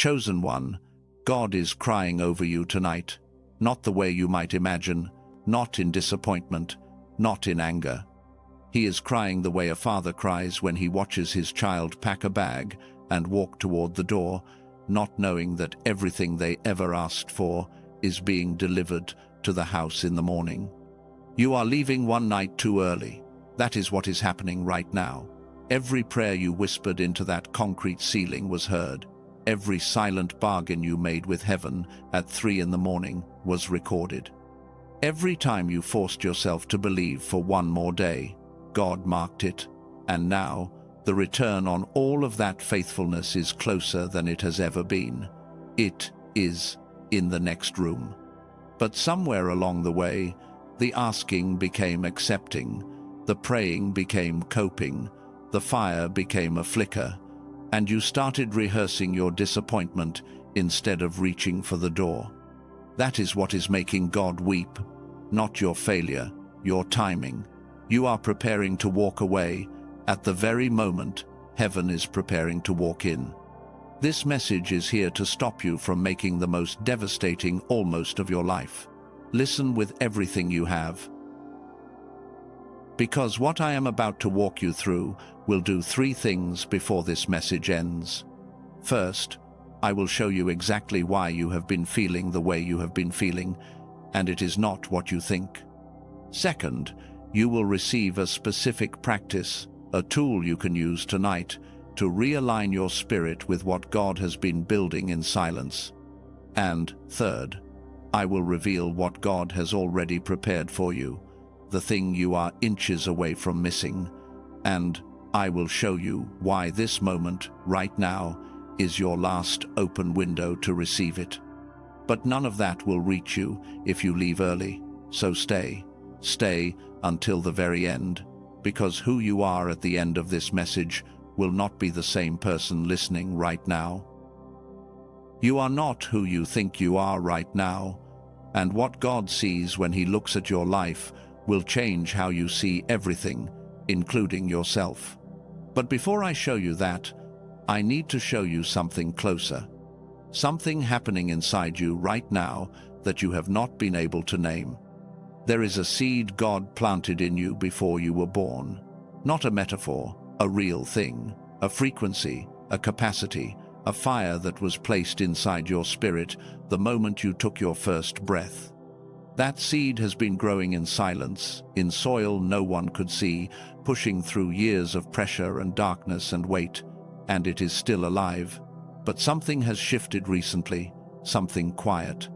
Chosen one, God is crying over you tonight, not the way you might imagine, not in disappointment, not in anger. He is crying the way a father cries when he watches his child pack a bag and walk toward the door, not knowing that everything they ever asked for is being delivered to the house in the morning. You are leaving one night too early. That is what is happening right now. Every prayer you whispered into that concrete ceiling was heard. Every silent bargain you made with heaven at 3 in the morning was recorded. Every time you forced yourself to believe for one more day, God marked it. And now, the return on all of that faithfulness is closer than it has ever been. It is in the next room. But somewhere along the way, the asking became accepting, the praying became coping, the fire became a flicker, and you started rehearsing your disappointment instead of reaching for the door. That is what is making God weep, not your failure, your timing. You are preparing to walk away at the very moment heaven is preparing to walk in. This message is here to stop you from making the most devastating almost of your life. Listen with everything you have. Because what I am about to walk you through will do 3 things before this message ends. First, I will show you exactly why you have been feeling the way you have been feeling, and it is not what you think. Second, you will receive a specific practice, a tool you can use tonight to realign your spirit with what God has been building in silence. And third, I will reveal what God has already prepared for you, the thing you are inches away from missing, and I will show you why this moment, right now, is your last open window to receive it. But none of that will reach you if you leave early, so stay until the very end, because who you are at the end of this message will not be the same person listening right now. You are not who you think you are right now, and what God sees when He looks at your life will change how you see everything, including yourself. But before I show you that, I need to show you something closer. Something happening inside you right now that you have not been able to name. There is a seed God planted in you before you were born. Not a metaphor, a real thing, a frequency, a capacity, a fire that was placed inside your spirit the moment you took your first breath. That seed has been growing in silence, in soil no one could see, pushing through years of pressure and darkness and weight, and it is still alive. But something has shifted recently, something quiet.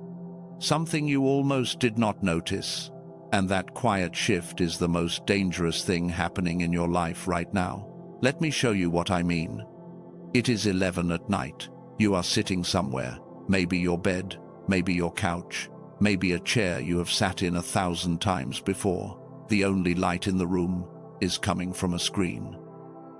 Something you almost did not notice. And that quiet shift is the most dangerous thing happening in your life right now. Let me show you what I mean. It is 11 at night. You are sitting somewhere, maybe your bed, maybe your couch, maybe a chair you have sat in 1,000 times before. The only light in the room is coming from a screen.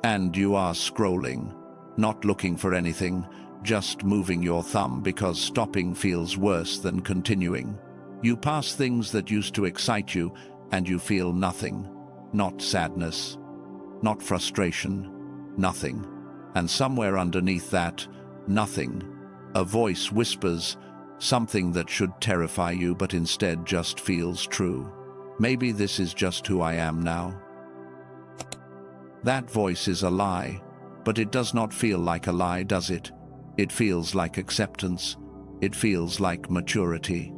And you are scrolling, not looking for anything, just moving your thumb because stopping feels worse than continuing. You pass things that used to excite you, and you feel nothing. Not sadness, not frustration, nothing. And somewhere underneath that, nothing, a voice whispers something that should terrify you but instead just feels true. Maybe this is just who I am now. That voice is a lie, but it does not feel like a lie, does it? It feels like acceptance. It feels like maturity.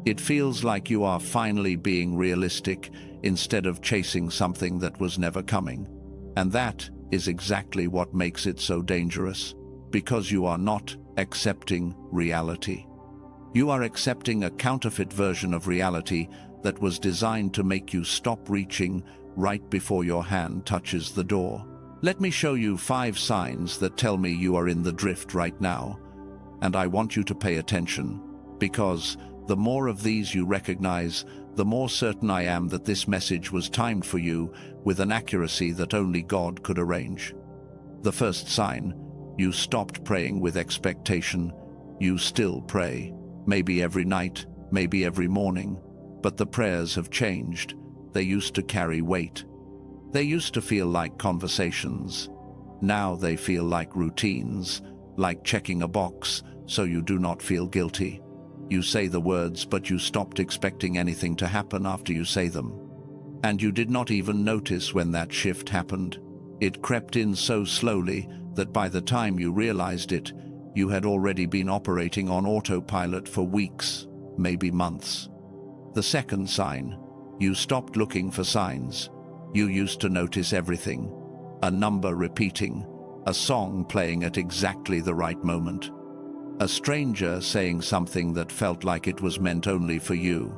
It feels like you are finally being realistic instead of chasing something that was never coming. And that is exactly what makes it so dangerous, because you are not accepting reality. You are accepting a counterfeit version of reality that was designed to make you stop reaching right before your hand touches the door. Let me show you 5 signs that tell me you are in the drift right now. And I want you to pay attention, because the more of these you recognize, the more certain I am that this message was timed for you with an accuracy that only God could arrange. The first sign, you stopped praying with expectation. You still pray, maybe every night, maybe every morning, but the prayers have changed. They used to carry weight. They used to feel like conversations. Now they feel like routines, like checking a box so you do not feel guilty. You say the words, but you stopped expecting anything to happen after you say them. And you did not even notice when that shift happened. It crept in so slowly that by the time you realized it, you had already been operating on autopilot for weeks, maybe months. The second sign: you stopped looking for signs. You used to notice everything. A number repeating, a song playing at exactly the right moment, a stranger saying something that felt like it was meant only for you.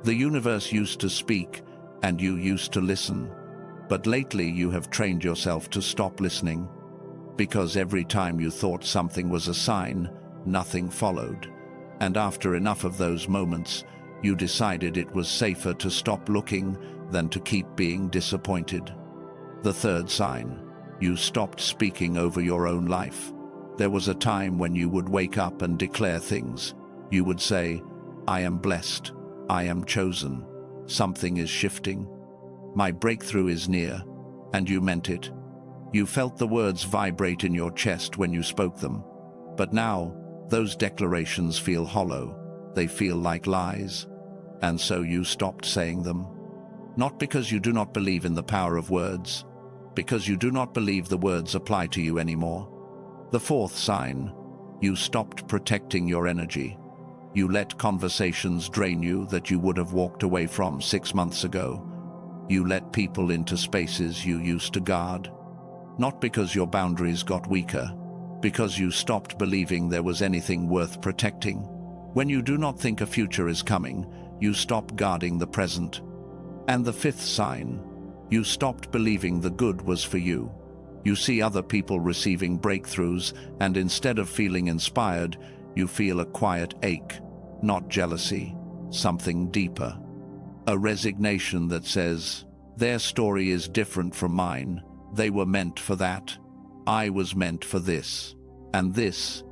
The universe used to speak, and you used to listen. But lately you have trained yourself to stop listening, because every time you thought something was a sign, nothing followed. And after enough of those moments, you decided it was safer to stop looking than to keep being disappointed. The third sign: you stopped speaking over your own life. There was a time when you would wake up and declare things. You would say, "I am blessed. I am chosen. Something is shifting. My breakthrough is near." And you meant it. You felt the words vibrate in your chest when you spoke them. But now, those declarations feel hollow. They feel like lies. And so you stopped saying them. Not because you do not believe in the power of words, because you do not believe the words apply to you anymore. The fourth sign: you stopped protecting your energy. You let conversations drain you that you would have walked away from 6 months ago. You let people into spaces you used to guard. Not because your boundaries got weaker, because you stopped believing there was anything worth protecting. When you do not think a future is coming, you stop guarding the present. And the fifth sign: you stopped believing the good was for you. You see other people receiving breakthroughs, and instead of feeling inspired, you feel a quiet ache, not jealousy, something deeper. A resignation that says, their story is different from mine. They were meant for that. I was meant for this. And this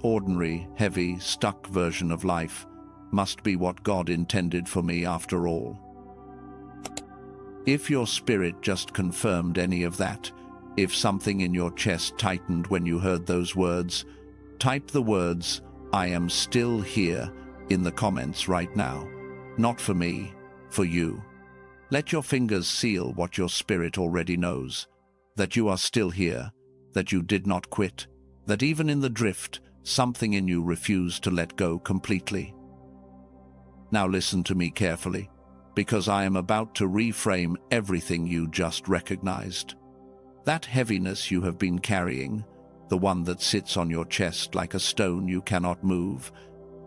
ordinary, heavy, stuck version of life must be what God intended for me after all. If your spirit just confirmed any of that, if something in your chest tightened when you heard those words, type the words, "I am still here," in the comments right now. Not for me, for you. Let your fingers seal what your spirit already knows. That you are still here, that you did not quit, that even in the drift, something in you refused to let go completely. Now listen to me carefully, because I am about to reframe everything you just recognized. That heaviness you have been carrying, the one that sits on your chest like a stone you cannot move,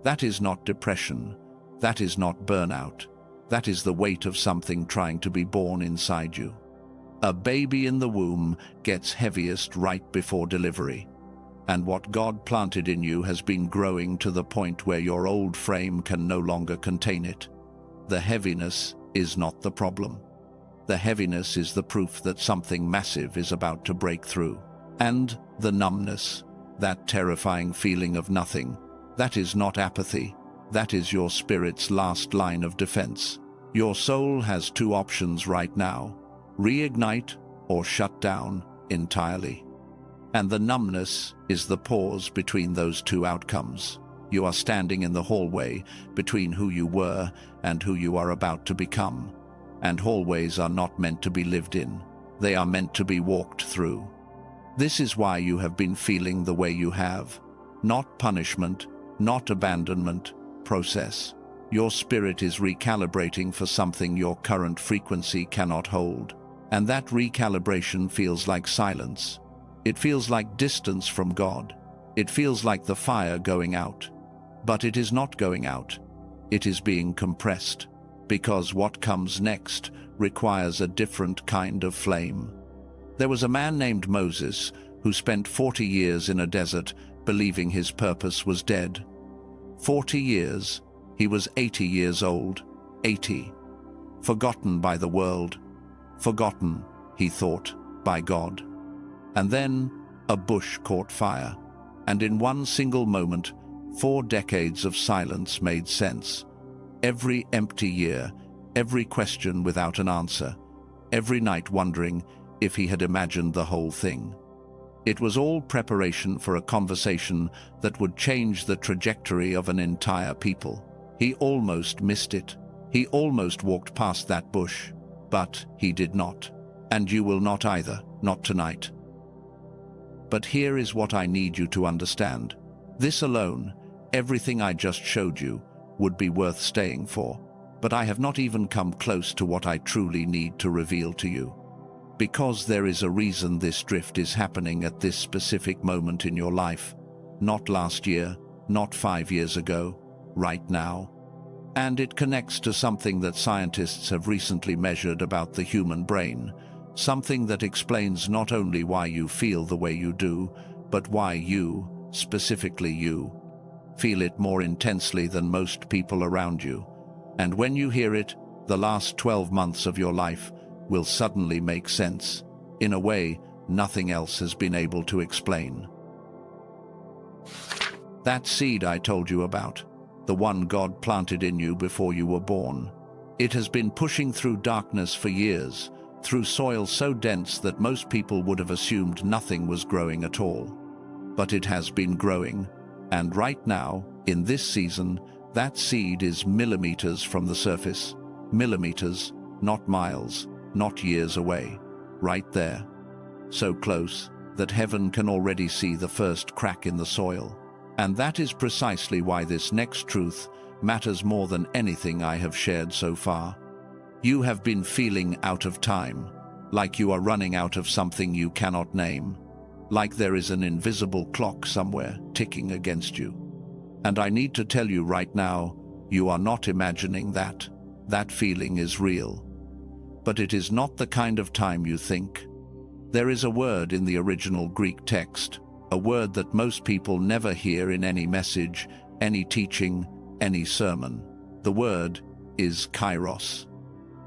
that is not depression, that is not burnout, that is the weight of something trying to be born inside you. A baby in the womb gets heaviest right before delivery, and what God planted in you has been growing to the point where your old frame can no longer contain it. The heaviness is not the problem. The heaviness is the proof that something massive is about to break through. And the numbness, that terrifying feeling of nothing, that is not apathy. That is your spirit's last line of defense. Your soul has two options right now: reignite or shut down entirely. And the numbness is the pause between those two outcomes. You are standing in the hallway between who you were and who you are about to become. And hallways are not meant to be lived in. They are meant to be walked through. This is why you have been feeling the way you have. Not punishment, not abandonment, process. Your spirit is recalibrating for something your current frequency cannot hold. And that recalibration feels like silence. It feels like distance from God. It feels like the fire going out. But it is not going out. It is being compressed. Because what comes next requires a different kind of flame. There was a man named Moses who spent 40 years in a desert believing his purpose was dead. 40 years. He was 80 years old. 80. Forgotten by the world. Forgotten, he thought, by God. And then a bush caught fire. And in one single moment, 4 decades of silence made sense. Every empty year, every question without an answer, every night wondering if he had imagined the whole thing. It was all preparation for a conversation that would change the trajectory of an entire people. He almost missed it. He almost walked past that bush, but he did not. And you will not either, not tonight. But here is what I need you to understand. This alone, everything I just showed you, would be worth staying for. But I have not even come close to what I truly need to reveal to you. Because there is a reason this drift is happening at this specific moment in your life. Not last year, not 5 years ago, right now. And it connects to something that scientists have recently measured about the human brain. Something that explains not only why you feel the way you do, but why you, specifically you, feel it more intensely than most people around you. And when you hear it, the last 12 months of your life will suddenly make sense, in a way nothing else has been able to explain. That seed I told you about, the one God planted in you before you were born, it has been pushing through darkness for years, through soil so dense that most people would have assumed nothing was growing at all. But it has been growing, and right now, in this season, that seed is millimeters from the surface. Millimeters, not miles, not years away. Right there. So close that heaven can already see the first crack in the soil. And that is precisely why this next truth matters more than anything I have shared so far. You have been feeling out of time, like you are running out of something you cannot name, like there is an invisible clock somewhere ticking against you. And I need to tell you right now, you are not imagining that. That feeling is real. But it is not the kind of time you think. There is a word in the original Greek text, a word that most people never hear in any message, any teaching, any sermon. The word is kairos.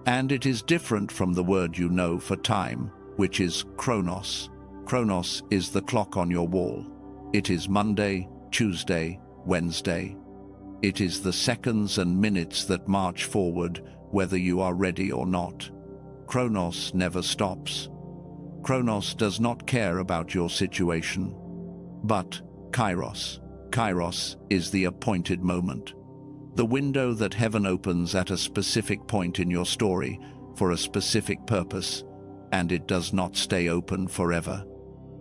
And it is different from the word you know for time, which is chronos. Chronos is the clock on your wall. It is Monday, Tuesday, Wednesday. It is the seconds and minutes that march forward, whether you are ready or not. Chronos never stops. Chronos does not care about your situation. But Kairos. Kairos is the appointed moment. The window that heaven opens at a specific point in your story for a specific purpose, and it does not stay open forever.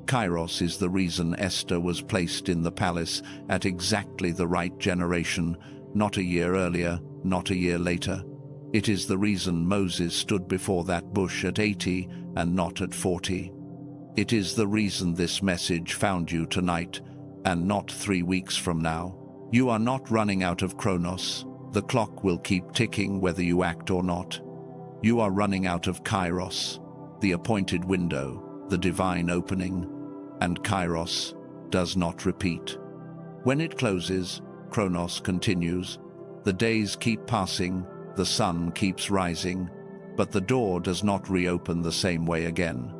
Kairos is the reason Esther was placed in the palace at exactly the right generation, not a year earlier, not a year later. It is the reason Moses stood before that bush at 80 and not at 40. It is the reason this message found you tonight and not 3 weeks from now. You are not running out of Chronos. The clock will keep ticking whether you act or not. You are running out of Kairos, the appointed window, the divine opening, and Kairos does not repeat. When it closes, Chronos continues. The days keep passing, the sun keeps rising, but the door does not reopen the same way again.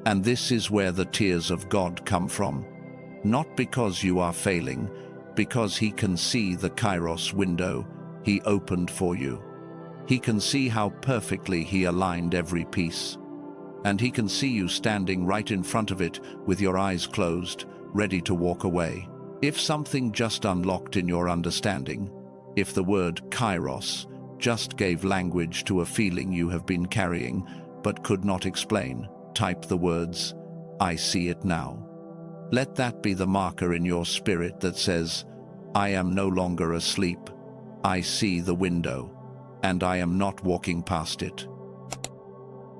And this is where the tears of God come from. Not because you are failing, because He can see the Kairos window He opened for you. He can see how perfectly He aligned every piece. And He can see you standing right in front of it with your eyes closed, ready to walk away. If something just unlocked in your understanding, if the word Kairos just gave language to a feeling you have been carrying but could not explain, type the words, "I see it now." Let that be the marker in your spirit that says, "I am no longer asleep. I see the window, and I am not walking past it."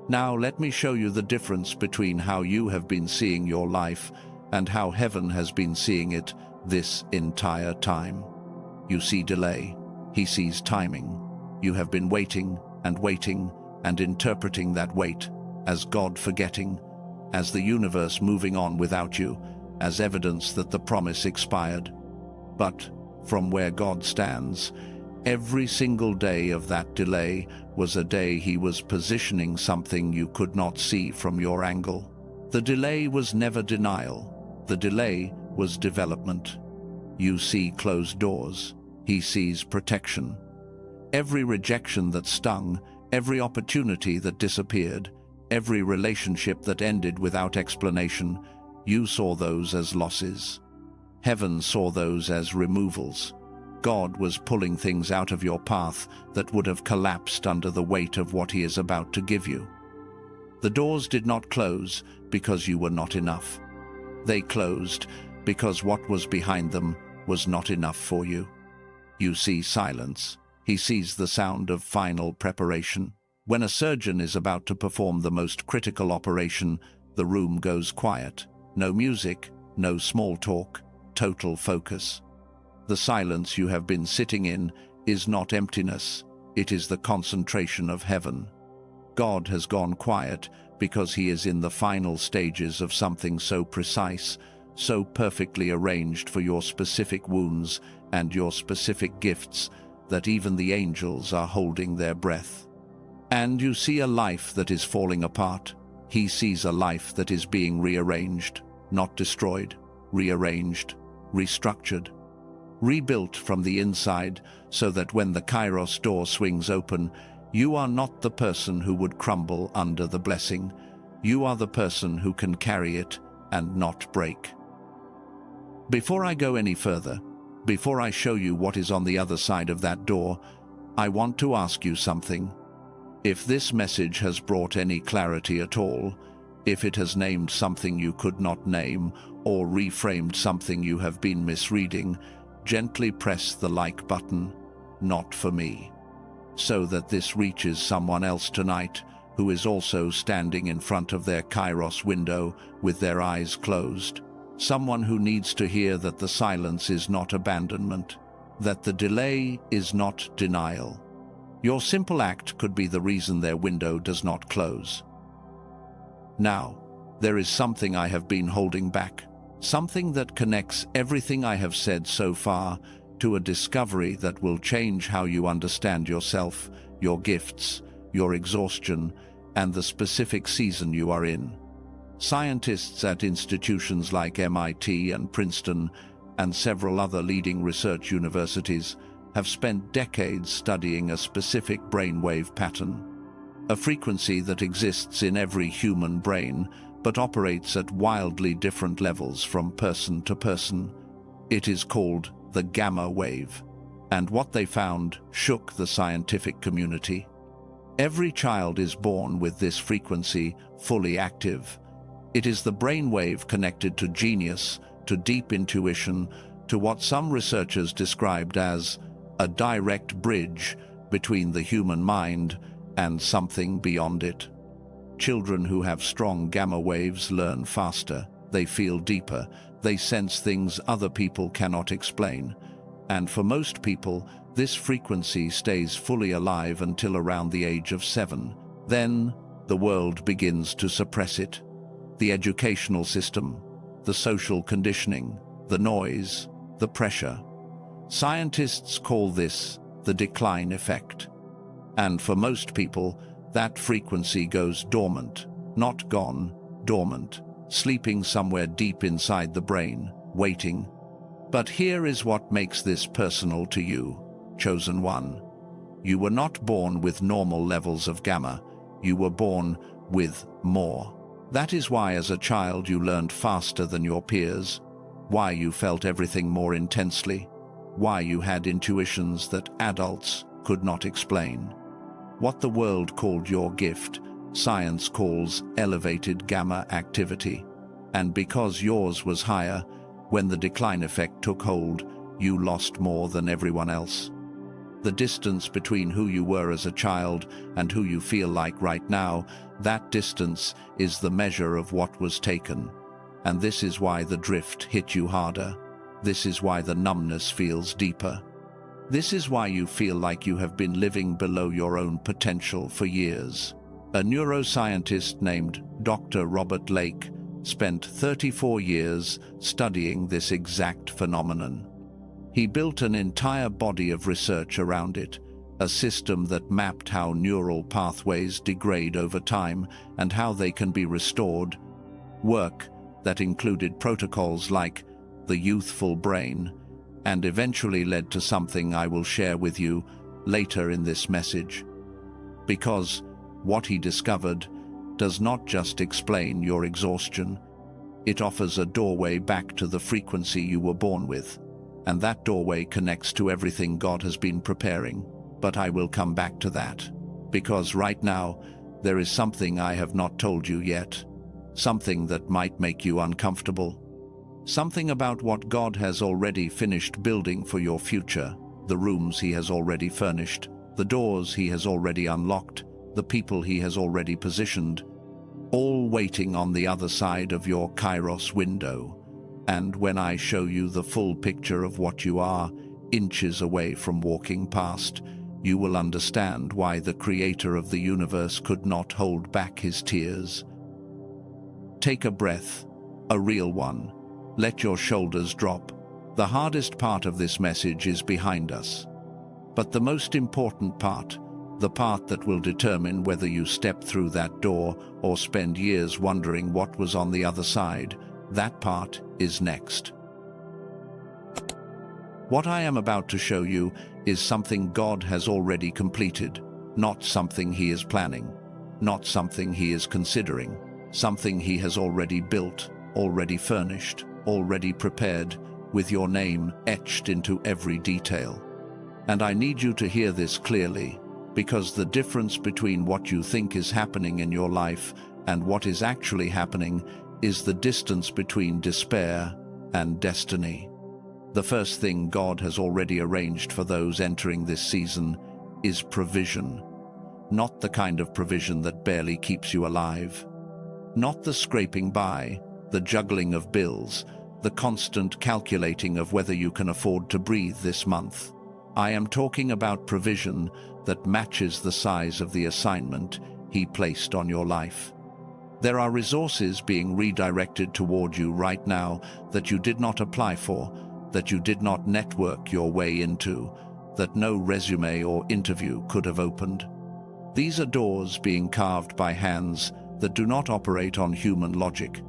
Now let me show you the difference between how you have been seeing your life and how heaven has been seeing it this entire time. You see delay. He sees timing. You have been waiting and interpreting that wait as God forgetting, as the universe moving on without you, as evidence that the promise expired. But from where God stands, every single day of that delay was a day He was positioning something you could not see from your angle. The delay was never denial. The delay was development. You see closed doors. He sees protection. Every rejection that stung, every opportunity that disappeared, Every relationship that ended without explanation, you saw those as losses. Heaven saw those as removals. God was pulling things out of your path that would have collapsed under the weight of what He is about to give you. The doors did not close because you were not enough. They closed because what was behind them was not enough for you. You see silence. He sees the sound of final preparation. When a surgeon is about to perform the most critical operation, the room goes quiet. No music, no small talk, total focus. The silence you have been sitting in is not emptiness, it is the concentration of heaven. God has gone quiet because He is in the final stages of something so precise, so perfectly arranged for your specific wounds and your specific gifts that even the angels are holding their breath. And you see a life that is falling apart. He sees a life that is being rearranged, not destroyed, rearranged, restructured, rebuilt from the inside so that when the Kairos door swings open, you are not the person who would crumble under the blessing. You are the person who can carry it and not break. Before I go any further, before I show you what is on the other side of that door, I want to ask you something. If this message has brought any clarity at all, if it has named something you could not name or reframed something you have been misreading, gently press the like button, not for me, so that this reaches someone else tonight who is also standing in front of their Kairos window with their eyes closed. Someone who needs to hear that the silence is not abandonment, that the delay is not denial. Your simple act could be the reason their window does not close. Now, there is something I have been holding back, something that connects everything I have said so far to a discovery that will change how you understand yourself, your gifts, your exhaustion, and the specific season you are in. Scientists at institutions like MIT and Princeton and several other leading research universities have spent decades studying a specific brainwave pattern, a frequency that exists in every human brain but operates at wildly different levels from person to person. It is called the gamma wave, and what they found shook the scientific community. Every child is born with this frequency fully active. It is the brainwave connected to genius, to deep intuition, to what some researchers described as a direct bridge between the human mind and something beyond it. Children who have strong gamma waves learn faster, they feel deeper, they sense things other people cannot explain. And for most people, this frequency stays fully alive until around the age of 7. Then, the world begins to suppress it. The educational system, the social conditioning, the noise, the pressure. Scientists call this the decline effect. And for most people, that frequency goes dormant, not gone, dormant, sleeping somewhere deep inside the brain, waiting. But here is what makes this personal to you, chosen one. You were not born with normal levels of gamma. You were born with more. That is why as a child you learned faster than your peers, why you felt everything more intensely, why you had intuitions that adults could not explain. What the world called your gift, science calls elevated gamma activity. And because yours was higher, when the decline effect took hold, you lost more than everyone else. The distance between who you were as a child and who you feel like right now, that distance is the measure of what was taken. And this is why the drift hit you harder. This is why the numbness feels deeper. This is why you feel like you have been living below your own potential for years. A neuroscientist named Dr. Robert Lake spent 34 years studying this exact phenomenon. He built an entire body of research around it, a system that mapped how neural pathways degrade over time and how they can be restored. Work that included protocols like the youthful brain, and eventually led to something I will share with you later in this message. Because what he discovered does not just explain your exhaustion. It offers a doorway back to the frequency you were born with. And that doorway connects to everything God has been preparing. But I will come back to that. Because right now, there is something I have not told you yet. Something that might make you uncomfortable. Something about what God has already finished building for your future. The rooms He has already furnished. The doors He has already unlocked. The people He has already positioned. All waiting on the other side of your Kairos window. And when I show you the full picture of what you are, inches away from walking past, you will understand why the Creator of the universe could not hold back His tears. Take a breath, a real one. Let your shoulders drop. The hardest part of this message is behind us. But the most important part, the part that will determine whether you step through that door or spend years wondering what was on the other side, that part is next. What I am about to show you is something God has already completed, not something He is planning, not something He is considering, something He has already built, already furnished, already prepared, with your name etched into every detail. And I need you to hear this clearly, because the difference between what you think is happening in your life and what is actually happening is the distance between despair and destiny. The first thing God has already arranged for those entering this season is provision. Not the kind of provision that barely keeps you alive. Not the scraping by, the juggling of bills, the constant calculating of whether you can afford to breathe this month. I am talking about provision that matches the size of the assignment He placed on your life. There are resources being redirected toward you right now that you did not apply for, that you did not network your way into, that no resume or interview could have opened. These are doors being carved by hands that do not operate on human logic.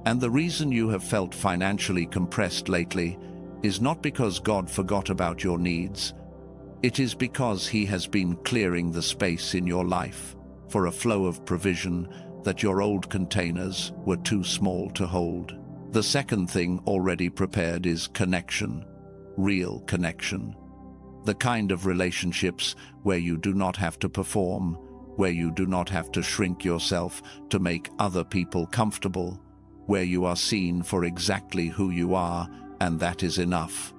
And the reason you have felt financially compressed lately is not because God forgot about your needs. It is because He has been clearing the space in your life for a flow of provision that your old containers were too small to hold. The second thing already prepared is connection, real connection. The kind of relationships where you do not have to perform, where you do not have to shrink yourself to make other people comfortable, where you are seen for exactly who you are, and that is enough.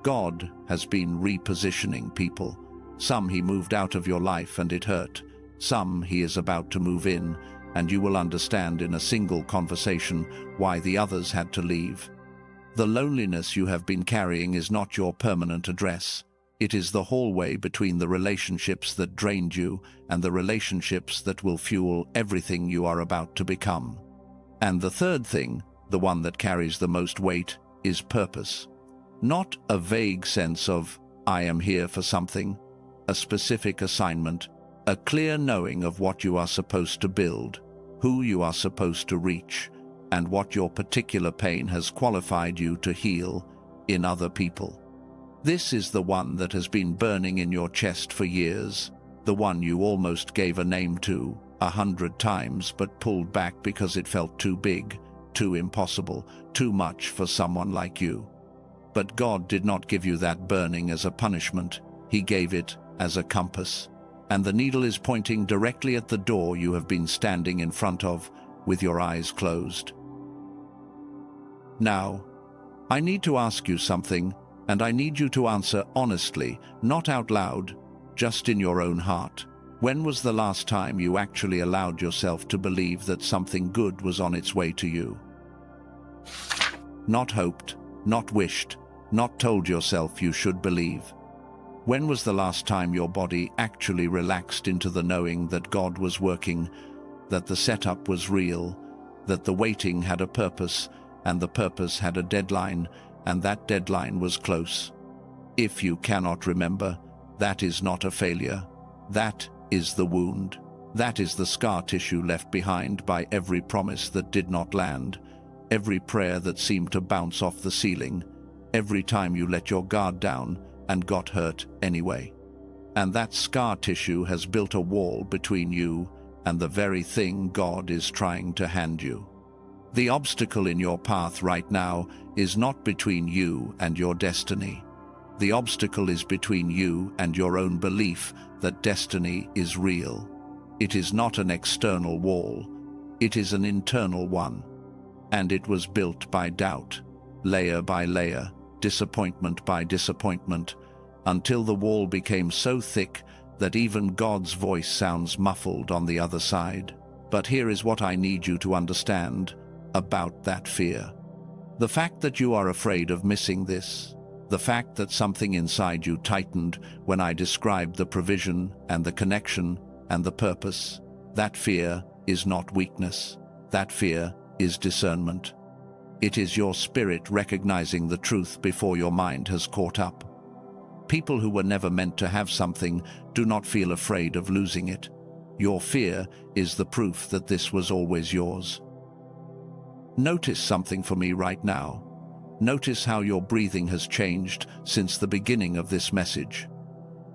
God has been repositioning people. Some He moved out of your life and it hurt. Some He is about to move in, and you will understand in a single conversation why the others had to leave. The loneliness you have been carrying is not your permanent address. It is the hallway between the relationships that drained you and the relationships that will fuel everything you are about to become. And the third thing, the one that carries the most weight, is purpose. Not a vague sense of, I am here for something, a specific assignment, a clear knowing of what you are supposed to build, who you are supposed to reach, and what your particular pain has qualified you to heal in other people. This is the one that has been burning in your chest for years, the one you almost gave a name to 100 times but pulled back because it felt too big, too impossible, too much for someone like you. But God did not give you that burning as a punishment. He gave it as a compass. And the needle is pointing directly at the door you have been standing in front of with your eyes closed. Now, I need to ask you something, and I need you to answer honestly, not out loud, just in your own heart. When was the last time you actually allowed yourself to believe that something good was on its way to you? Not hoped, not wished, not told yourself you should believe. When was the last time your body actually relaxed into the knowing that God was working, that the setup was real, that the waiting had a purpose, and the purpose had a deadline, and that deadline was close? If you cannot remember, that is not a failure. That is the wound. That is the scar tissue left behind by every promise that did not land, every prayer that seemed to bounce off the ceiling, every time you let your guard down and got hurt anyway. And that scar tissue has built a wall between you and the very thing God is trying to hand you. The obstacle in your path right now is not between you and your destiny. The obstacle is between you and your own belief that destiny is real. It is not an external wall. It is an internal one. And it was built by doubt, layer by layer, disappointment by disappointment, until the wall became so thick that even God's voice sounds muffled on the other side. But here is what I need you to understand about that fear. The fact that you are afraid of missing this, the fact that something inside you tightened when I described the provision and the connection and the purpose, that fear is not weakness. That fear is discernment. It is your spirit recognizing the truth before your mind has caught up. People who were never meant to have something do not feel afraid of losing it. Your fear is the proof that this was always yours. Notice something for me right now. Notice how your breathing has changed since the beginning of this message.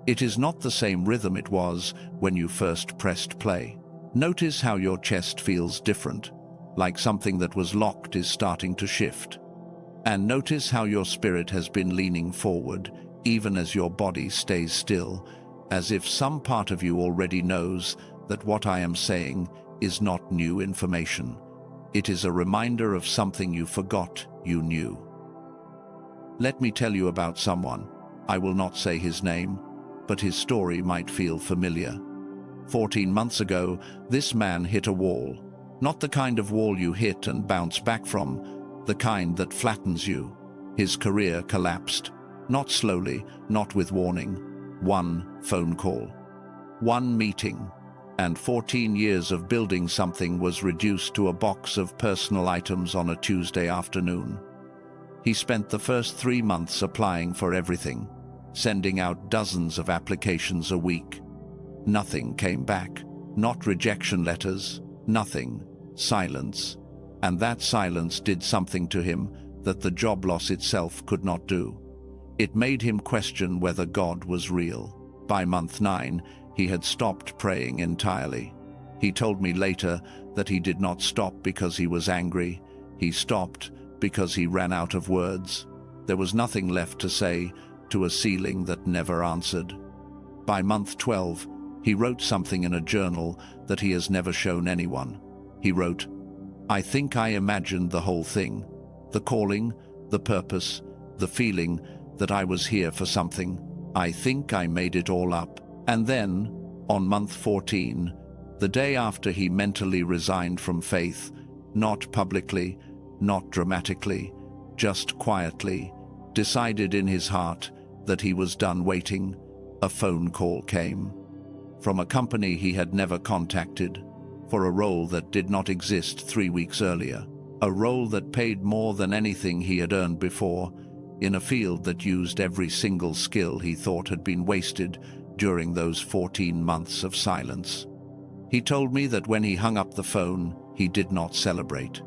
It is not the same rhythm it was when you first pressed play. Notice how your chest feels different, like something that was locked is starting to shift. And notice how your spirit has been leaning forward, even as your body stays still, as if some part of you already knows that what I am saying is not new information. It is a reminder of something you forgot you knew. Let me tell you about someone. I will not say his name, but his story might feel familiar. 14 months ago, this man hit a wall. Not the kind of wall you hit and bounce back from, the kind that flattens you. His career collapsed. Not slowly, not with warning. One phone call. One meeting. And 14 years of building something was reduced to a box of personal items on a Tuesday afternoon. He spent the first 3 months applying for everything, sending out dozens of applications a week. Nothing came back. Not rejection letters. Nothing. Silence. And that silence did something to him that the job loss itself could not do. It made him question whether God was real. By month 9, he had stopped praying entirely. He told me later that he did not stop because he was angry. He stopped because he ran out of words. There was nothing left to say to a ceiling that never answered. By month 12, he wrote something in a journal that he has never shown anyone. He wrote, "I think I imagined the whole thing, the calling, the purpose, the feeling that I was here for something. I think I made it all up." And then, on month 14, the day after he mentally resigned from faith, not publicly, not dramatically, just quietly, decided in his heart that he was done waiting, a phone call came. From a company he had never contacted, for a role that did not exist 3 weeks earlier, a role that paid more than anything he had earned before, in a field that used every single skill he thought had been wasted during those 14 months of silence. He told me that when he hung up the phone, he did not celebrate.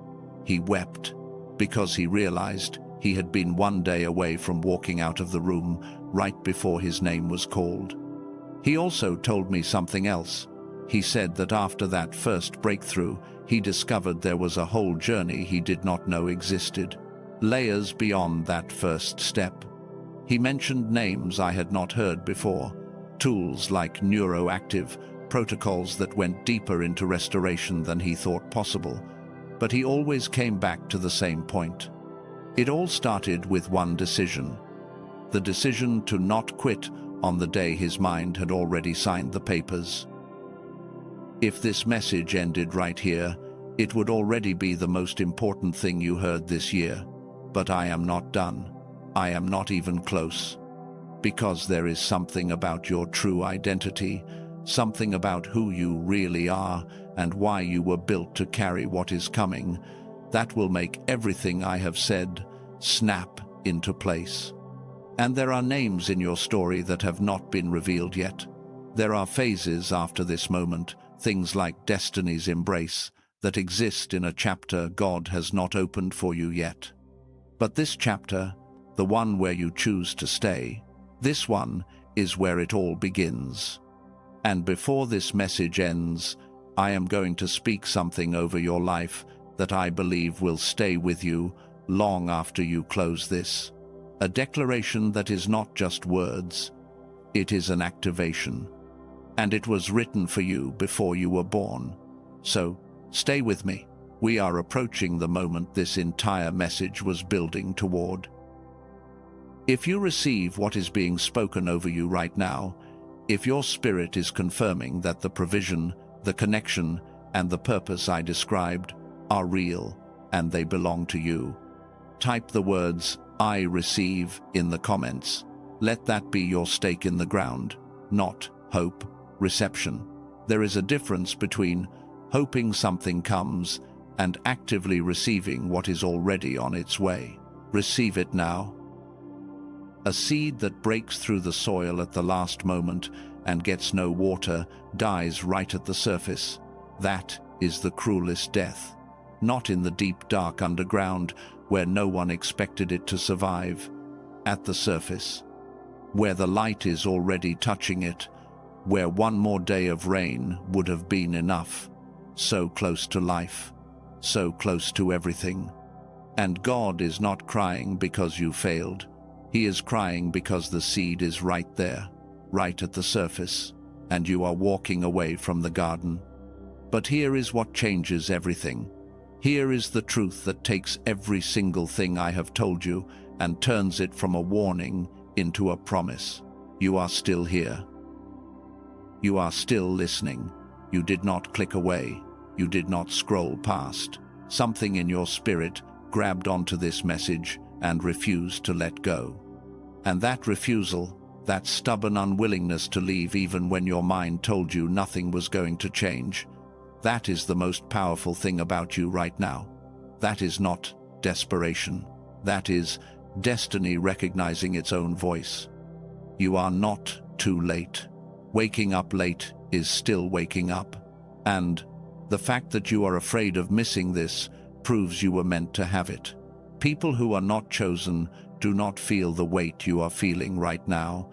He wept, because he realized he had been 1 day away from walking out of the room right before his name was called. He also told me something else. He said that after that first breakthrough, he discovered there was a whole journey he did not know existed, layers beyond that first step. He mentioned names I had not heard before, tools like Neuroactive, protocols that went deeper into restoration than he thought possible, but he always came back to the same point. It all started with one decision, the decision to not quit on the day his mind had already signed the papers. If this message ended right here, it would already be the most important thing you heard this year. But I am not done. I am not even close. Because there is something about your true identity, something about who you really are and why you were built to carry what is coming, that will make everything I have said snap into place. And there are names in your story that have not been revealed yet. There are phases after this moment, things like destiny's embrace, that exist in a chapter God has not opened for you yet. But this chapter, the one where you choose to stay, this one is where it all begins. And before this message ends, I am going to speak something over your life that I believe will stay with you long after you close this. A declaration that is not just words, it is an activation. And it was written for you before you were born. So, stay with me. We are approaching the moment this entire message was building toward. If you receive what is being spoken over you right now, if your spirit is confirming that the provision, the connection, and the purpose I described are real and they belong to you, type the words, "I receive," in the comments. Let that be your stake in the ground, not hope, reception. There is a difference between hoping something comes and actively receiving what is already on its way. Receive it now. A seed that breaks through the soil at the last moment and gets no water dies right at the surface. That is the cruelest death. Not in the deep, dark underground where no one expected it to survive. At the surface, where the light is already touching it, where one more day of rain would have been enough. So close to life, so close to everything. And God is not crying because you failed. He is crying because the seed is right there, right at the surface, and you are walking away from the garden. But here is what changes everything. Here is the truth that takes every single thing I have told you and turns it from a warning into a promise. You are still here. You are still listening. You did not click away. You did not scroll past. Something in your spirit grabbed onto this message and refused to let go. And that refusal, that stubborn unwillingness to leave even when your mind told you nothing was going to change, that is the most powerful thing about you right now. That is not desperation. That is destiny recognizing its own voice. You are not too late. Waking up late is still waking up. And the fact that you are afraid of missing this proves you were meant to have it. People who are not chosen do not feel the weight you are feeling right now.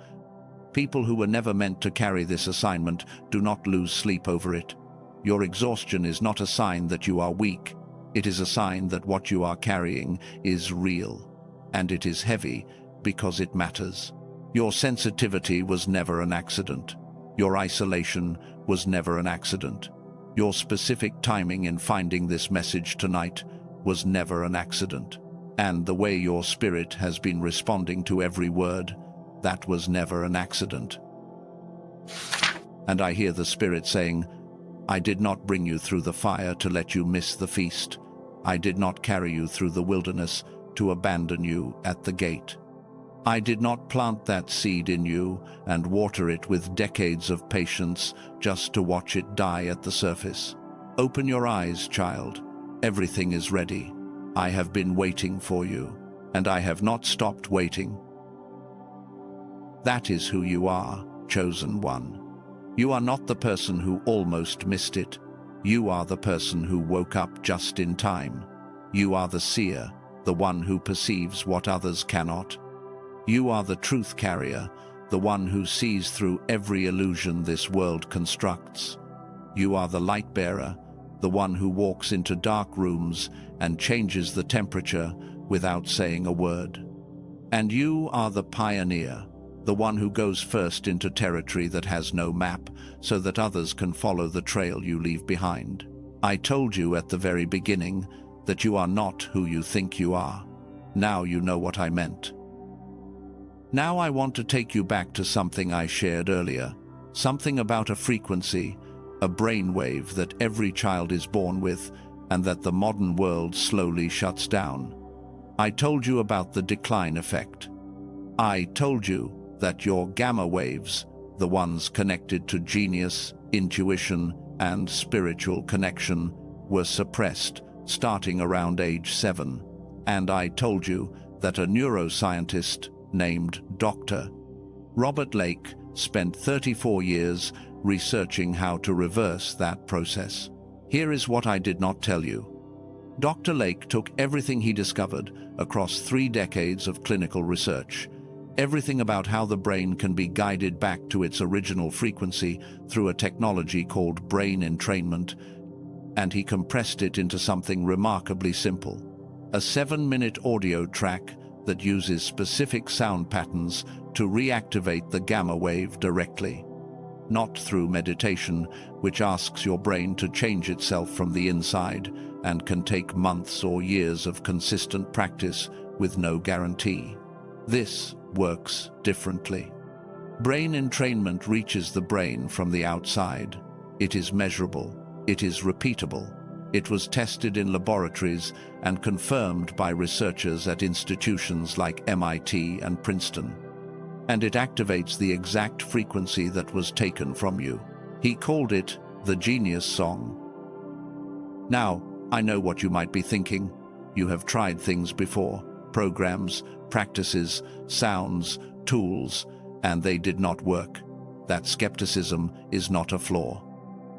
People who were never meant to carry this assignment do not lose sleep over it. Your exhaustion is not a sign that you are weak. It is a sign that what you are carrying is real. And it is heavy because it matters. Your sensitivity was never an accident. Your isolation was never an accident. Your specific timing in finding this message tonight was never an accident. And the way your spirit has been responding to every word, that was never an accident. And I hear the Spirit saying, I did not bring you through the fire to let you miss the feast. I did not carry you through the wilderness to abandon you at the gate. I did not plant that seed in you and water it with decades of patience just to watch it die at the surface. Open your eyes, child. Everything is ready. I have been waiting for you, and I have not stopped waiting. That is who you are, chosen one. You are not the person who almost missed it. You are the person who woke up just in time. You are the seer, the one who perceives what others cannot. You are the truth carrier, the one who sees through every illusion this world constructs. You are the light bearer, the one who walks into dark rooms and changes the temperature without saying a word. And you are the pioneer, the one who goes first into territory that has no map, so that others can follow the trail you leave behind. I told you at the very beginning that you are not who you think you are. Now you know what I meant. Now I want to take you back to something I shared earlier, something about a frequency, a brainwave that every child is born with and that the modern world slowly shuts down. I told you about the decline effect. I told you that your gamma waves, the ones connected to genius, intuition, and spiritual connection, were suppressed starting around age 7. And I told you that a neuroscientist named Dr. Robert Lake spent 34 years researching how to reverse that process. Here is what I did not tell you. Dr. Lake took everything he discovered across 3 decades of clinical research. Everything about how the brain can be guided back to its original frequency through a technology called brain entrainment, and he compressed it into something remarkably simple. A 7-minute audio track that uses specific sound patterns to reactivate the gamma wave directly. Not through meditation, which asks your brain to change itself from the inside and can take months or years of consistent practice with no guarantee. This works differently. Brain entrainment reaches the brain from the outside. It is measurable. It is repeatable. It was tested in laboratories and confirmed by researchers at institutions like MIT and Princeton. And it activates the exact frequency that was taken from you. He called it the Genius Song. Now, I know what you might be thinking. You have tried things before, programs, practices, sounds, tools, and they did not work. That skepticism is not a flaw.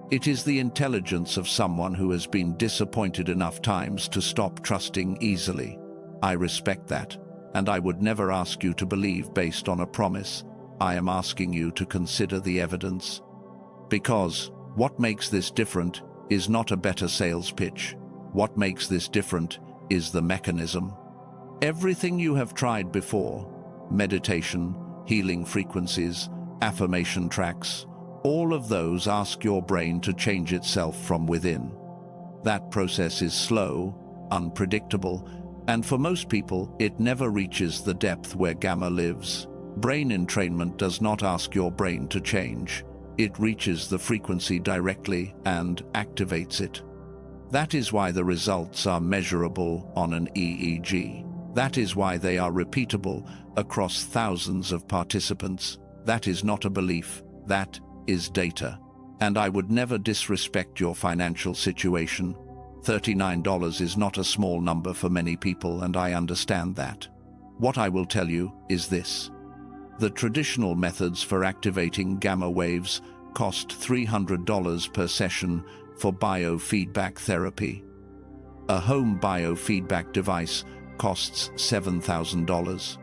It is the intelligence of someone who has been disappointed enough times to stop trusting easily. I respect that, and I would never ask you to believe based on a promise. I am asking you to consider the evidence. Because what makes this different is not a better sales pitch. What makes this different is the mechanism. Everything you have tried before, meditation, healing frequencies, affirmation tracks, all of those ask your brain to change itself from within. That process is slow, unpredictable, and for most people, it never reaches the depth where gamma lives. Brain entrainment does not ask your brain to change. It reaches the frequency directly and activates it. That is why the results are measurable on an EEG. That is why they are repeatable across thousands of participants. That is not a belief. That is data. And I would never disrespect your financial situation. $39 is not a small number for many people, and I understand that. What I will tell you is this. The traditional methods for activating gamma waves cost $300 per session for biofeedback therapy. A home biofeedback device costs $7,000.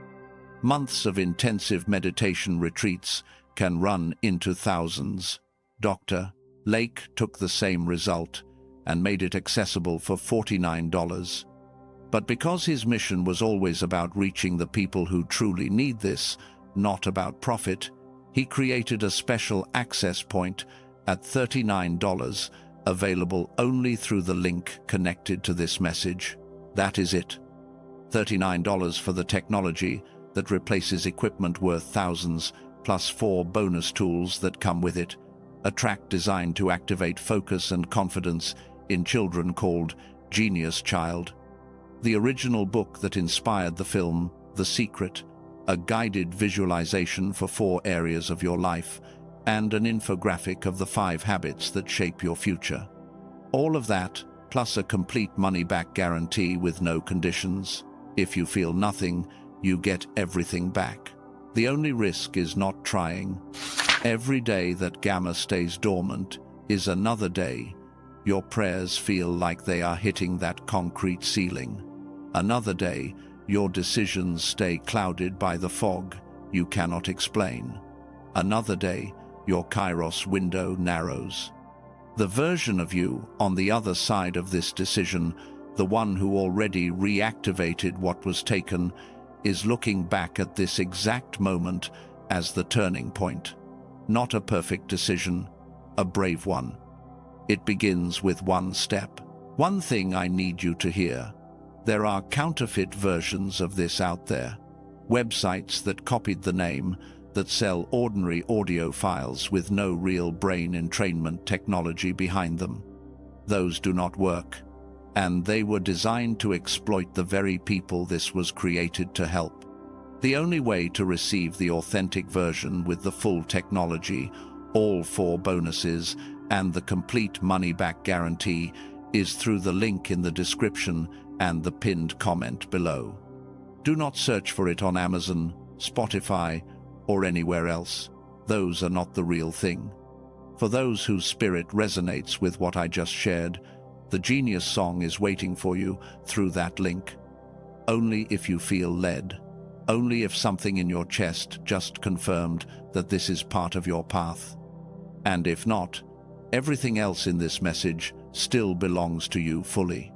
Months of intensive meditation retreats can run into thousands. Dr. Lake took the same result and made it accessible for $49. But because his mission was always about reaching the people who truly need this, not about profit, he created a special access point at $39, available only through the link connected to this message. That is it. $39 for the technology that replaces equipment worth thousands, plus 4 bonus tools that come with it. A track designed to activate focus and confidence in children called Genius Child. The original book that inspired the film, The Secret, a guided visualization for 4 areas of your life, and an infographic of the 5 habits that shape your future. All of that, plus a complete money-back guarantee with no conditions. If you feel nothing, you get everything back. The only risk is not trying. Every day that gamma stays dormant is another day your prayers feel like they are hitting that concrete ceiling. Another day, your decisions stay clouded by the fog you cannot explain. Another day, your Kairos window narrows. The version of you on the other side of this decision, the one who already reactivated what was taken, is looking back at this exact moment as the turning point. Not a perfect decision, a brave one. It begins with one step. One thing I need you to hear. There are counterfeit versions of this out there. Websites that copied the name, that sell ordinary audio files with no real brain entrainment technology behind them. Those do not work, and they were designed to exploit the very people this was created to help. The only way to receive the authentic version with the full technology, all 4 bonuses, and the complete money-back guarantee is through the link in the description and the pinned comment below. Do not search for it on Amazon, Spotify, or anywhere else. Those are not the real thing. For those whose spirit resonates with what I just shared, the Genius Song is waiting for you through that link. Only if you feel led. only if something in your chest just confirmed that this is part of your path. And if not, everything else in this message still belongs to you fully.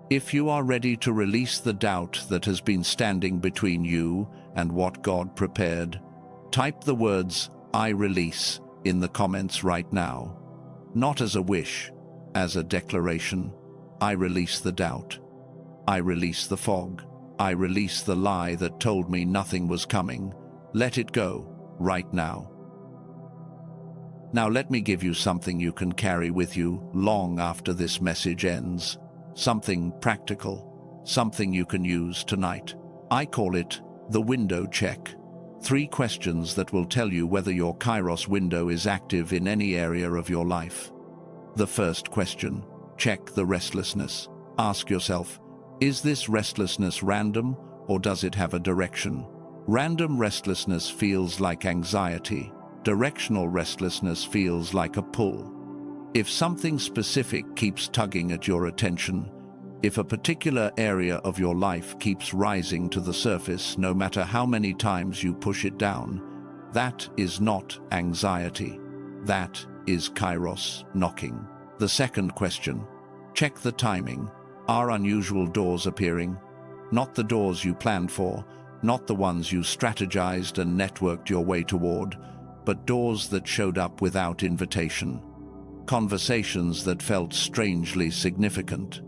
If you are ready to release the doubt that has been standing between you and what God prepared, type the words "I release" in the comments right now. Not as a wish, as a declaration. I release the doubt. I release the fog. I release the lie that told me nothing was coming. Let it go, right now. Now let me give you something you can carry with you long after this message ends. Something practical, something you can use tonight. I call it the window check. 3 questions that will tell you whether your Kairos window is active in any area of your life. The first question, check the restlessness. Ask yourself, is this restlessness random or does it have a direction? Random restlessness feels like anxiety. Directional restlessness feels like a pull. If something specific keeps tugging at your attention, if a particular area of your life keeps rising to the surface no matter how many times you push it down, that is not anxiety. That is Kairos knocking. The second question, check the timing. Are unusual doors appearing? Not the doors you planned for, not the ones you strategized and networked your way toward, but doors that showed up without invitation. Conversations that felt strangely significant.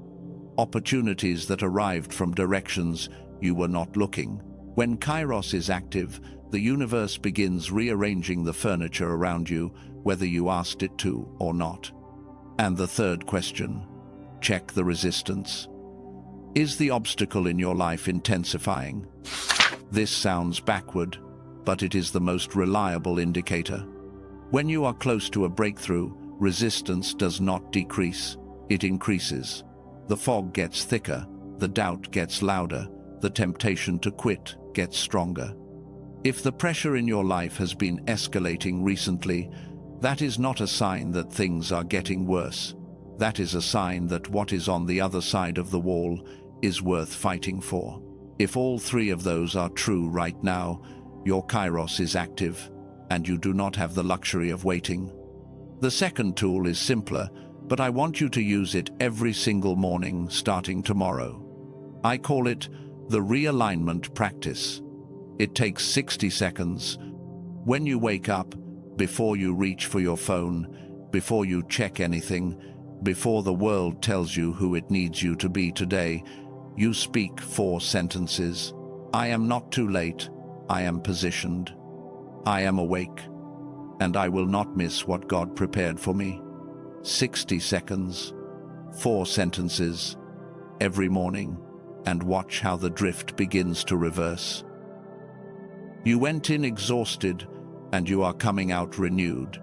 Opportunities that arrived from directions you were not looking. When Kairos is active, the universe begins rearranging the furniture around you, whether you asked it to or not. And the third question, check the resistance. Is the obstacle in your life intensifying? This sounds backward, but it is the most reliable indicator. When you are close to a breakthrough, resistance does not decrease, it increases. The fog gets thicker, the doubt gets louder, the temptation to quit gets stronger. If the pressure in your life has been escalating recently, that is not a sign that things are getting worse. That is a sign that what is on the other side of the wall is worth fighting for. If all 3 of those are true right now, your Kairos is active, and you do not have the luxury of waiting. The second tool is simpler, but I want you to use it every single morning starting tomorrow. I call it the realignment practice. It takes 60 seconds. When you wake up, before you reach for your phone, before you check anything, before the world tells you who it needs you to be today, you speak 4 sentences. I am not too late. I am positioned. I am awake. And I will not miss what God prepared for me. 60 seconds, 4 sentences, every morning, and watch how the drift begins to reverse. You went in exhausted, and you are coming out renewed.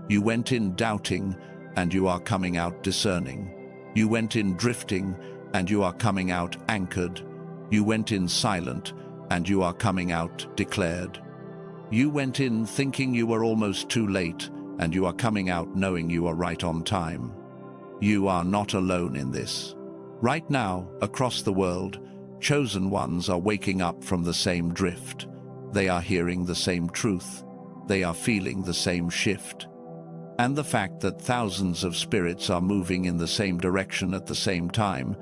You went in doubting, and you are coming out discerning. You went in drifting, and you are coming out anchored. You went in silent, and you are coming out declared. You went in thinking you were almost too late, and you are coming out knowing you are right on time. You are not alone in this. Right now, across the world, chosen ones are waking up from the same drift. They are hearing the same truth. They are feeling the same shift. And the fact that thousands of spirits are moving in the same direction at the same time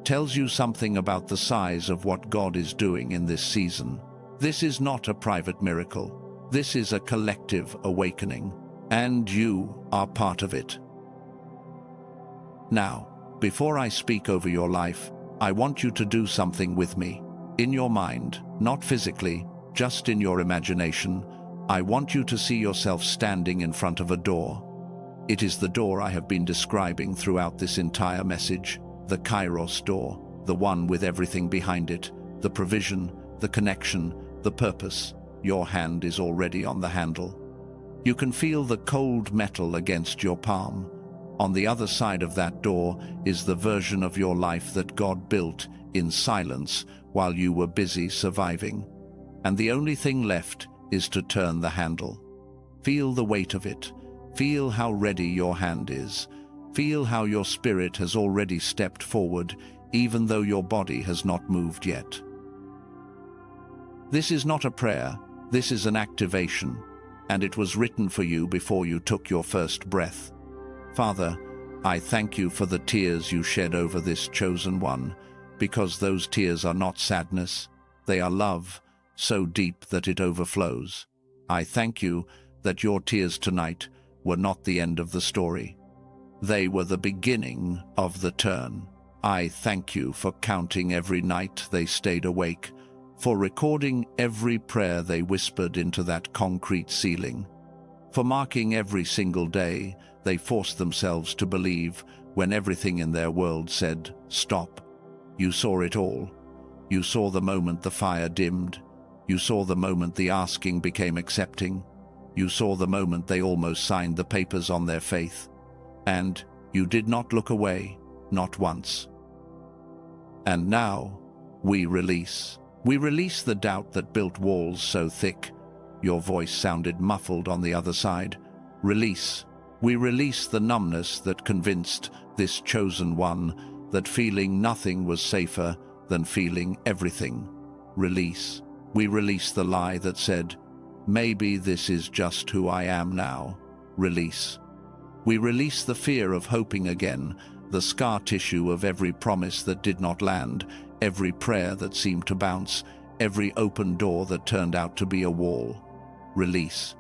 tells you something about the size of what God is doing in this season. This is not a private miracle. This is a collective awakening, and you are part of it. Now, before I speak over your life, I want you to do something with me. In your mind, not physically, just in your imagination, I want you to see yourself standing in front of a door. It is the door I have been describing throughout this entire message, the Kairos door, the one with everything behind it, the provision, the connection, the purpose. Your hand is already on the handle. You can feel the cold metal against your palm. On the other side of that door is the version of your life that God built in silence while you were busy surviving. And the only thing left is to turn the handle. Feel the weight of it. Feel how ready your hand is. Feel how your spirit has already stepped forward, even though your body has not moved yet. This is not a prayer, this is an activation, and it was written for you before you took your first breath. Father, I thank you for the tears you shed over this chosen one, because those tears are not sadness, they are love, so deep that it overflows. I thank you that your tears tonight were not the end of the story. They were the beginning of the turn. I thank you for counting every night they stayed awake, for recording every prayer they whispered into that concrete ceiling, for marking every single day they forced themselves to believe when everything in their world said, stop. You saw it all. You saw the moment the fire dimmed. You saw the moment the asking became accepting. You saw the moment they almost signed the papers on their faith. And you did not look away, not once. And now, we release. We release the doubt that built walls so thick. Your voice sounded muffled on the other side. Release. We release the numbness that convinced this chosen one that feeling nothing was safer than feeling everything. Release. We release the lie that said, maybe this is just who I am now. Release. We release the fear of hoping again, the scar tissue of every promise that did not land, every prayer that seemed to bounce, every open door that turned out to be a wall. Release.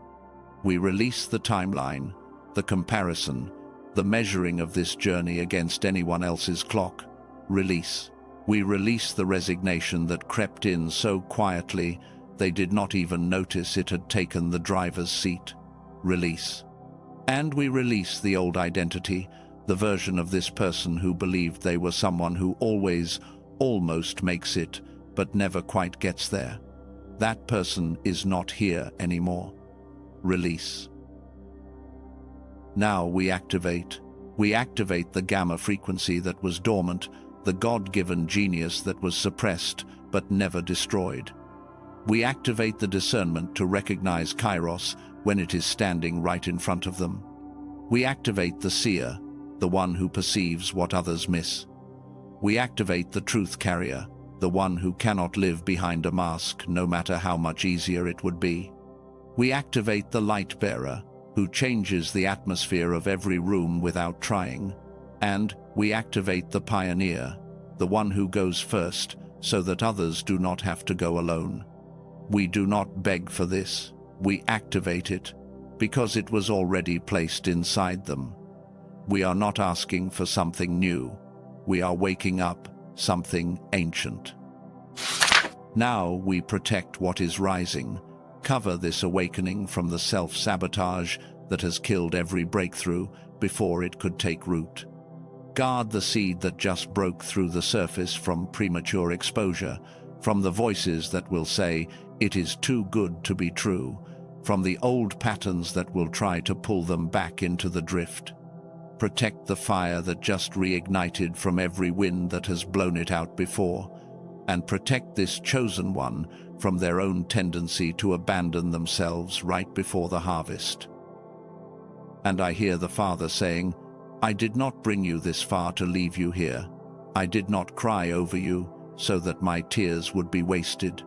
We release the timeline, the comparison, the measuring of this journey against anyone else's clock. Release. We release the resignation that crept in so quietly they did not even notice it had taken the driver's seat. Release. And we release the old identity, the version of this person who believed they were someone who always, almost makes it, but never quite gets there. That person is not here anymore. Release. Now we activate. We activate the gamma frequency that was dormant, the God-given genius that was suppressed but never destroyed. We activate the discernment to recognize Kairos when it is standing right in front of them. We activate the seer, the one who perceives what others miss. We activate the truth carrier, the one who cannot live behind a mask no matter how much easier it would be. We activate the light bearer, who changes the atmosphere of every room without trying. And we activate the pioneer, the one who goes first so that others do not have to go alone. We do not beg for this, we activate it, because it was already placed inside them. We are not asking for something new, we are waking up something ancient. Now we protect what is rising, cover this awakening from the self-sabotage that has killed every breakthrough before it could take root. Guard the seed that just broke through the surface from premature exposure, from the voices that will say, it is too good to be true, from the old patterns that will try to pull them back into the drift. Protect the fire that just reignited from every wind that has blown it out before, and protect this chosen one from their own tendency to abandon themselves right before the harvest. And I hear the Father saying, I did not bring you this far to leave you here. I did not cry over you so that my tears would be wasted.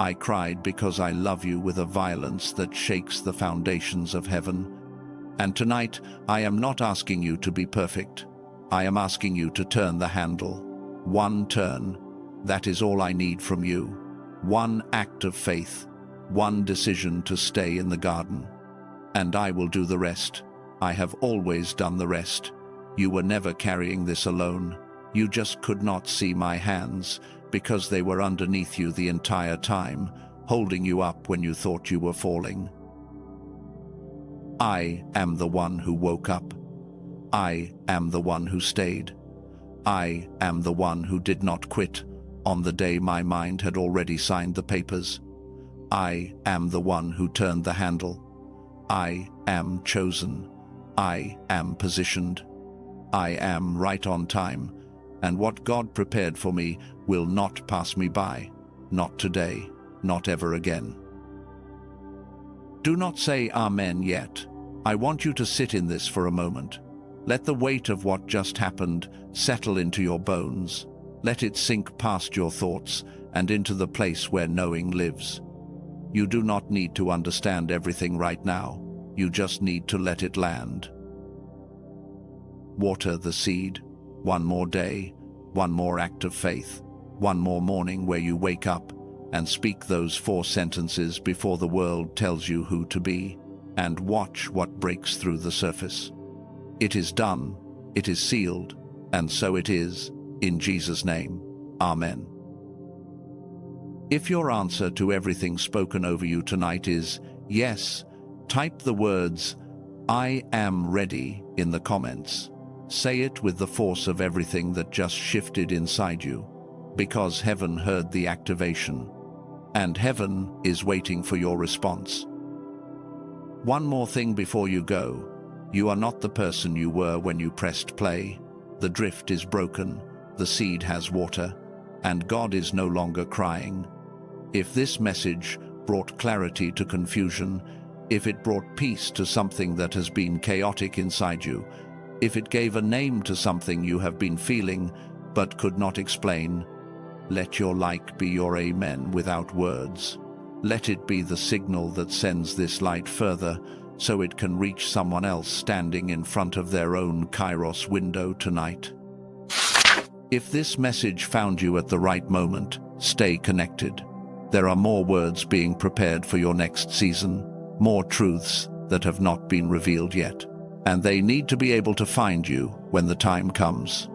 I cried because I love you with a violence that shakes the foundations of heaven. And tonight, I am not asking you to be perfect. I am asking you to turn the handle. One turn. That is all I need from you. One act of faith. One decision to stay in the garden. And I will do the rest. I have always done the rest. You were never carrying this alone. You just could not see my hands because they were underneath you the entire time, holding you up when you thought you were falling. I am the one who woke up. I am the one who stayed. I am the one who did not quit on the day my mind had already signed the papers. I am the one who turned the handle. I am chosen. I am positioned. I am right on time, and what God prepared for me will not pass me by. Not today, not ever again. Do not say Amen yet. I want you to sit in this for a moment. Let the weight of what just happened settle into your bones. Let it sink past your thoughts and into the place where knowing lives. You do not need to understand everything right now. You just need to let it land. Water the seed. One more day, one more act of faith, one more morning where you wake up and speak those 4 sentences before the world tells you who to be, and watch what breaks through the surface. It is done, it is sealed, and so it is, in Jesus' name. Amen. If your answer to everything spoken over you tonight is yes, type the words, "I am ready," in the comments. Say it with the force of everything that just shifted inside you, because heaven heard the activation, and heaven is waiting for your response. One more thing before you go. You are not the person you were when you pressed play. The drift is broken, the seed has water, and God is no longer crying. If this message brought clarity to confusion, if it brought peace to something that has been chaotic inside you, if it gave a name to something you have been feeling but could not explain, let your like be your amen without words. Let it be the signal that sends this light further so it can reach someone else standing in front of their own Kairos window tonight. If this message found you at the right moment, stay connected. There are more words being prepared for your next season, more truths that have not been revealed yet, and they need to be able to find you when the time comes.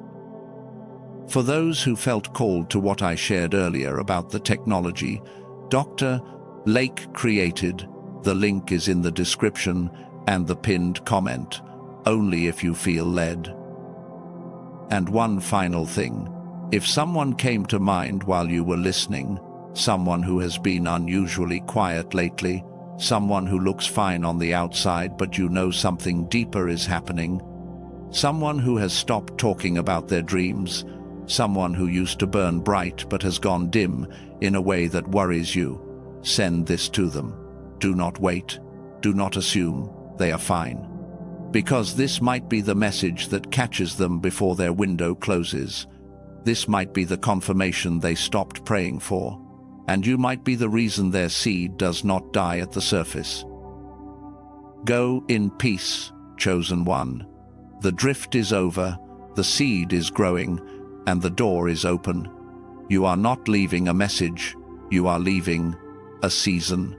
For those who felt called to what I shared earlier about the technology Dr. Lake created, the link is in the description and the pinned comment, only if you feel led. And one final thing, if someone came to mind while you were listening, someone who has been unusually quiet lately, someone who looks fine on the outside but you know something deeper is happening, someone who has stopped talking about their dreams, someone who used to burn bright but has gone dim in a way that worries you, send this to them. Do not wait. Do not assume they are fine. Because this might be the message that catches them before their window closes. This might be the confirmation they stopped praying for, and you might be the reason their seed does not die at the surface. Go in peace, chosen one. The drift is over, the seed is growing, and the door is open. You are not leaving a message, you are leaving a season.